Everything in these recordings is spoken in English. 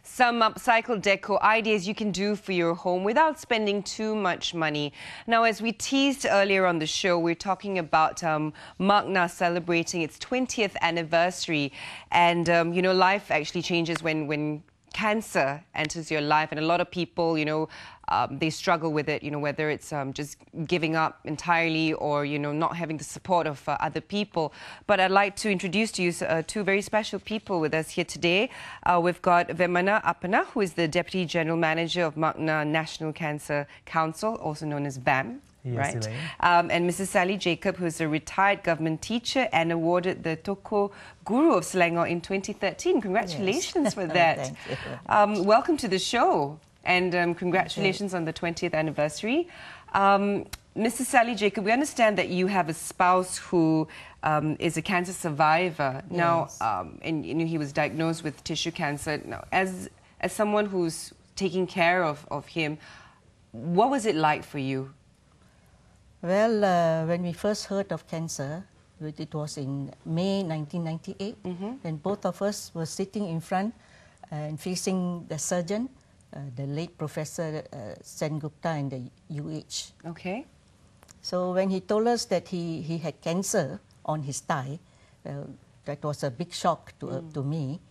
some upcycle deco ideas you can do for your home without spending too much money. Now, as we teased earlier on the show, we're talking about MAKNA celebrating its 20th anniversary. And, you know, life actually changes when cancer enters your life, and a lot of people, you know, they struggle with it, you know, whether it's just giving up entirely or, you know, not having the support of other people. But I'd like to introduce to you two very special people with us here today. We've got Vemana Apana, who is the Deputy General Manager of MAKNA National Cancer Council, also known as VAM. Yes, right? And Mrs. Sally Jacob, who is a retired government teacher and awarded the Tokoh Guru of Selangor in 2013. Congratulations for that. Thank you. Welcome to the show, and congratulations on the 20th anniversary. Mrs. Sally Jacob, we understand that you have a spouse who is a cancer survivor. Yes. Now, and you know, he was diagnosed with tissue cancer. Now, as someone who's taking care of him, what was it like for you? Well, when we first heard of cancer, it was in May 1998, when both of us were sitting in front and facing the surgeon, the late Professor Sen Gupta in the UH. Okay. So when he told us that he had cancer on his thigh, that was a big shock to me.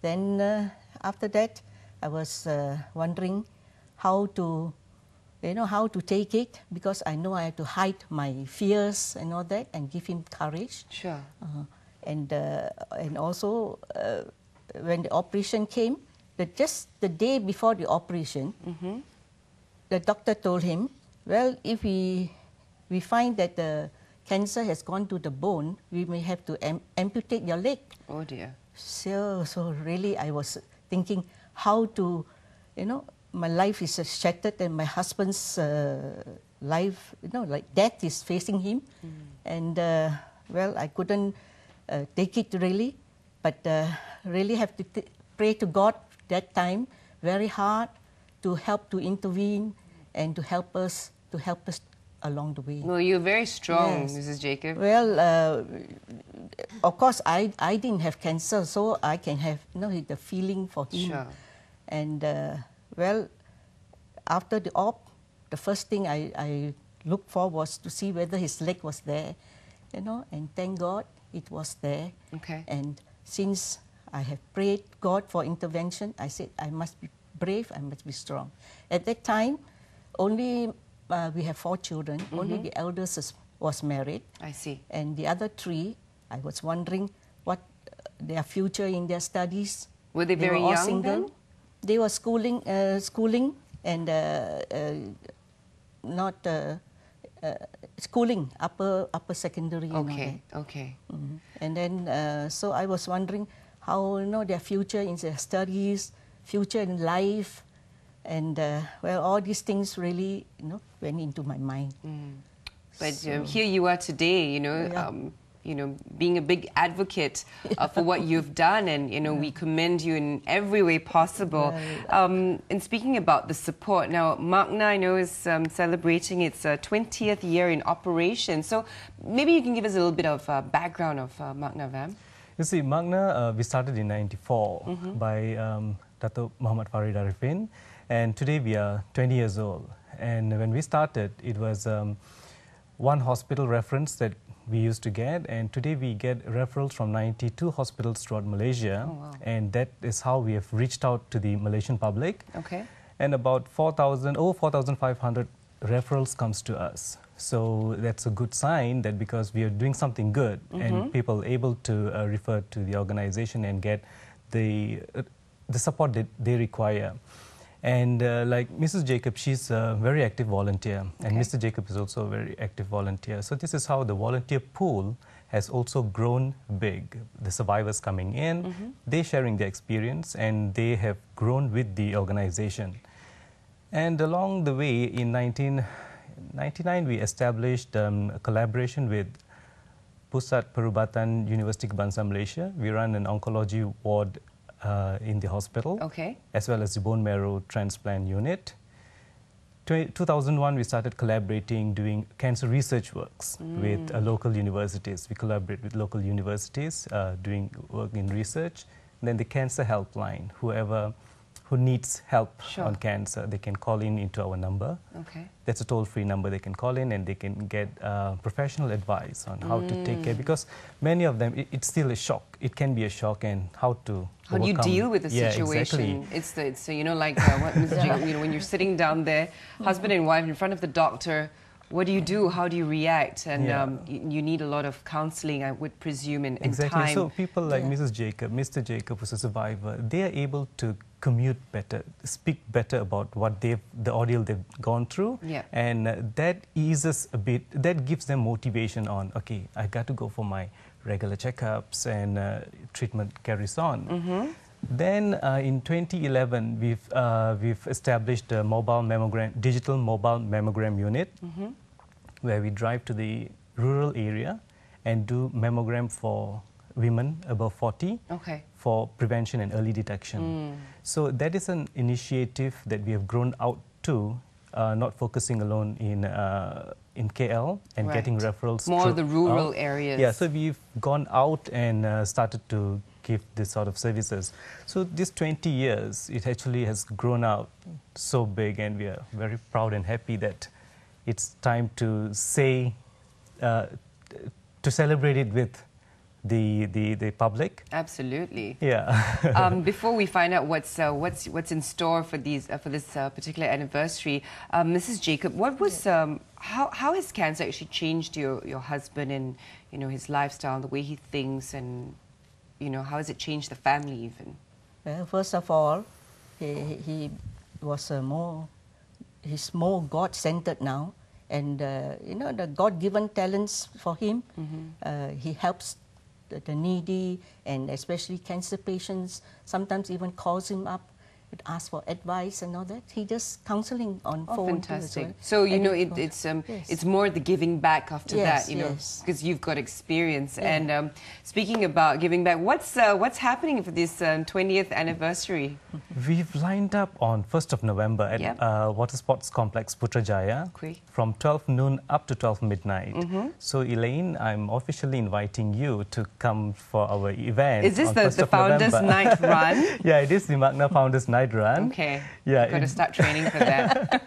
Then after that, I was wondering how to take it, because I know I had to hide my fears and all that and give him courage. Sure. And also, when the operation came, just the day before the operation, the doctor told him, well, if we find that the cancer has gone to the bone, we may have to amputate your leg. Oh dear. So really I was thinking how to, you know, my life is shattered and my husband's life, you know, like death is facing him. And well, I couldn't take it really, but really have to pray to God that time very hard to intervene and to help us along the way. Well, you're very strong, Yes. Mrs. Jacob. Well, of course, I didn't have cancer, so I can have, you know, the feeling for him. Sure. And well, after the op, the first thing I looked for was to see whether his leg was there, you know, and thank God it was there. Okay. And since I have prayed God for intervention, I said I must be brave, I must be strong. At that time, only we have 4 children. Only the eldest was married. I see. And the other 3, I was wondering what their future in their studies. Were they very all young single. then? They were schooling and not schooling, upper secondary. Okay, okay. And then so I was wondering how, you know, their future in their studies, future in life, and well, all these things really, you know, went into my mind. But So, here you are today, you know, yeah. You know, being a big advocate for what you've done, and you know, we commend you in every way possible. And speaking about the support, now MAKNA, I know, is celebrating its 20th year in operation. So maybe you can give us a little bit of background of MAKNA, VAM. You see, MAKNA, we started in '94 by Dato Mohd Farid Ariffin, and today we are 20 years old. And when we started, it was one hospital reference that we used to get, and today we get referrals from 92 hospitals throughout Malaysia. Oh, wow. And that is how we have reached out to the Malaysian public. Okay. And about over 4,500 referrals comes to us. So that's a good sign that because we are doing something good and people are able to refer to the organization and get the support that they require. And like Mrs. Jacob, she's a very active volunteer, and Mr. Jacob is also a very active volunteer. So this is how the volunteer pool has also grown big. The survivors coming in, they sharing their experience, and they have grown with the organization. And along the way, in 1999, we established a collaboration with Pusat Perubatan University Kebangsaan Malaysia. We run an oncology ward in the hospital, as well as the bone marrow transplant unit. 2001, we started collaborating, doing cancer research works with local universities. We collaborate with local universities, doing work in research. And then the cancer helpline, whoever who needs help Sure. on cancer, they can call in into our number. Okay. That's a toll-free number. They can call in and they can get professional advice on how to take care, because many of them, it's still a shock. It can be a shock, and how to How do you overcome. deal with the Yeah, situation? exactly. It's you know, like what Mrs. Jacob, you know, when you're sitting down there, husband and wife in front of the doctor, what do you do? How do you react? And you need a lot of counselling, I would presume, and Exactly. time. So people like Mrs. Jacob, Mr. Jacob, who's a survivor, they are able to commute better, speak better about what the ordeal they've gone through, and that eases a bit. That gives them motivation on, okay, I got to go for my regular checkups, and treatment carries on. Then in 2011, we've established a digital mobile mammogram unit, where we drive to the rural area and do mammogram for women above 40 for prevention and early detection. So that is an initiative that we have grown out to, not focusing alone in KL and getting referrals. More the rural areas. Yeah, so we've gone out and started to give this sort of services. So this 20 years, it actually has grown out so big, and we are very proud and happy that it's time to say, to celebrate it with the public. Absolutely. Yeah. Before we find out what's in store for this particular anniversary, Mrs. Jacob, what was how has cancer actually changed your husband and his lifestyle, the way he thinks, and how has it changed the family even? Well, first of all, he was he's more God-centered now, and the God-given talents for him. He helps the needy, and especially cancer patients. Sometimes even calls him up and asks for advice and all that. He does counselling on phone. Fantastic. So it's more the giving back after that, because you've got experience. Yeah. And speaking about giving back, what's happening for this 20th anniversary? We've lined up on 1st of November at Water Sports Complex Putrajaya from 12 noon up to 12 midnight. So Elaine, I'm officially inviting you to come for our event. Is this on the Founders Night Run? Yeah, it is the MAKNA Founders Night Run. Okay. Yeah, I've got to start training for that.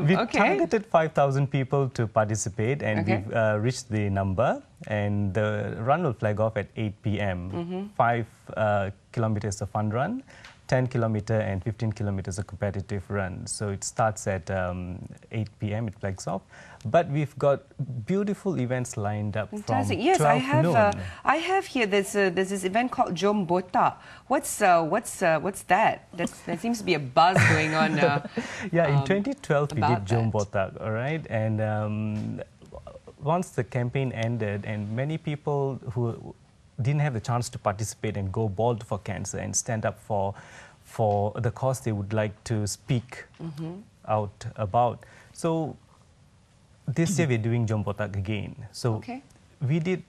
We targeted 5,000 people to participate, and we've reached the number. And the run will flag off at 8 p.m. 5 kilometers a fun run, 10 kilometer and 15 kilometers a competitive run. So it starts at 8 p.m. It flags off. But we've got beautiful events lined up. Fantastic. From Yes, 12 noon. I have here. There's this event called Jom Botak. What's that? There seems to be a buzz going on. Yeah, in 2012 we did Jom Botak, all right, and once the campaign ended, and many people who didn't have the chance to participate and go bald for cancer and stand up for the cause they would like to speak out about. So this year we're doing Jom Botak again. So we did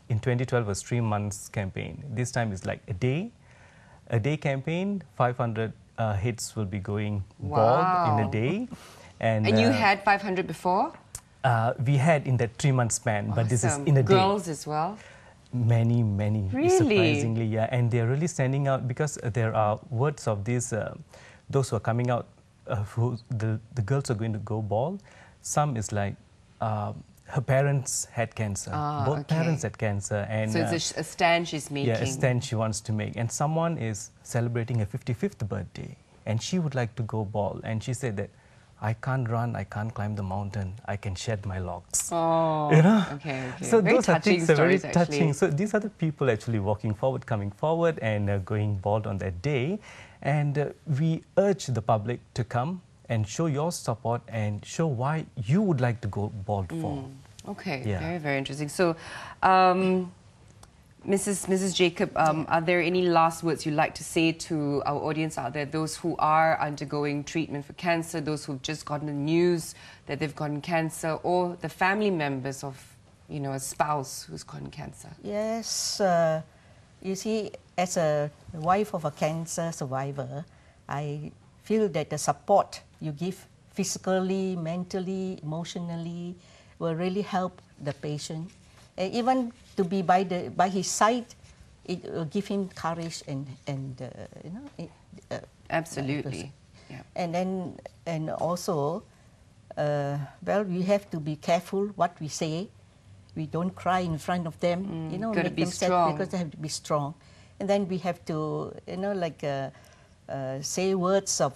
in 2012 a 3 months campaign. This time it's like a day campaign. 500 hits will be going bald in a day. And you had 500 before? We had in that 3 month span, but this is in a day. Girls as well? Many, really? Surprisingly, yeah. And they're really standing out because there are words of these, those who are coming out, who the girls are going to go bald. Some is like, her parents had cancer. Both parents had cancer. And, so it's a stand she's making. Yeah, a stand she wants to make. And someone is celebrating her 55th birthday, and she would like to go bald. And she said that, I can't run, I can't climb the mountain, I can shed my locks. Oh, okay. So very those touching are things stories, very touching. So these are the people actually walking forward, coming forward, and going bald on that day. And we urge the public to come and show your support and show why you would like to go bald for. Okay, very, very interesting. So, Mrs. Jacob, are there any last words you'd like to say to our audience out there, those who are undergoing treatment for cancer, those who've just gotten the news that they've gotten cancer, or the family members of, a spouse who's gotten cancer? Yes, you see, as a wife of a cancer survivor, I feel that the support you give physically, mentally, emotionally will really help the patient. Even to be by his side, it will give him courage and Absolutely. Yeah. And also, well, we have to be careful what we say. We don't cry in front of them, you know, Gotta make be them sad strong. because they have to be strong. And then we have to, you know, like say words of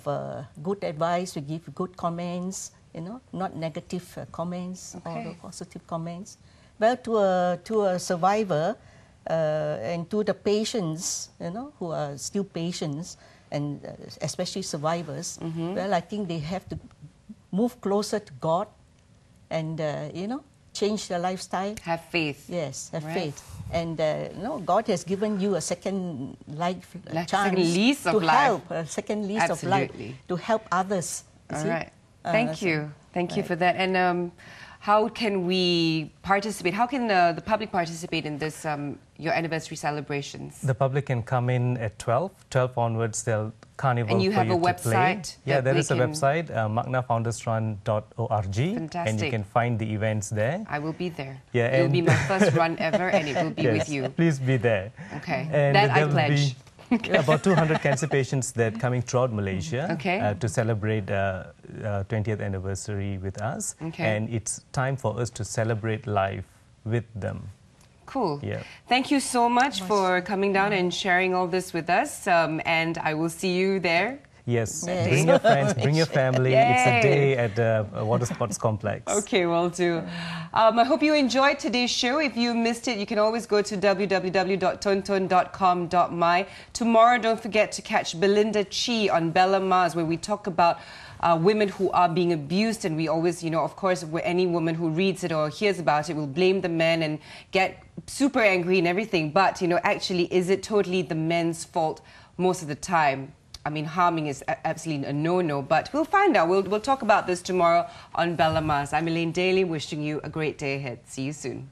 good advice. We give good comments, you know, not negative comments or positive comments. Well, to a survivor and to the patients, you know, who are still patients and especially survivors, well, I think they have to move closer to God and, you know, change their lifestyle. Have faith. Yes, have Right. faith. And you know, God has given you a second life Like chance second lease of to life. help, a second lease of life, Absolutely. to help others. You All see? right. Thank you. Thank you for that. And how can we participate? How can the public participate in this, your anniversary celebrations? The public can come in at 12. 12 onwards, they'll carnival And you for have you a to play. website Yeah, that there they is a can- website, maknafoundersrun.org. And Fantastic. you can find the events there. I will be there. Yeah, It'll and- be my first run ever, and it will be Yes, with you. please be there. Okay. And That I there will pledge. be about 200 cancer patients that coming throughout Malaysia Okay. to celebrate 20th anniversary with us. Okay. And it's time for us to celebrate life with them. Cool. Yeah. Thank you so much for coming down and sharing all this with us. And I will see you there. Yes, Yes. bring your friends, bring your family. It's Yay. a day at the Water Sports Complex. Okay, will do. I hope you enjoyed today's show. If you missed it, you can always go to www.tonton.com.my. Tomorrow, don't forget to catch Belinda Chi on Bella Mars, where we talk about women who are being abused. And we always, you know, of course, any woman who reads it or hears about it will blame the men and get super angry and everything. But, you know, actually, is it totally the men's fault most of the time? I mean, harming is absolutely a no-no, but we'll find out. We'll talk about this tomorrow on Bella Mars. I'm Elaine Daly, wishing you a great day ahead. See you soon.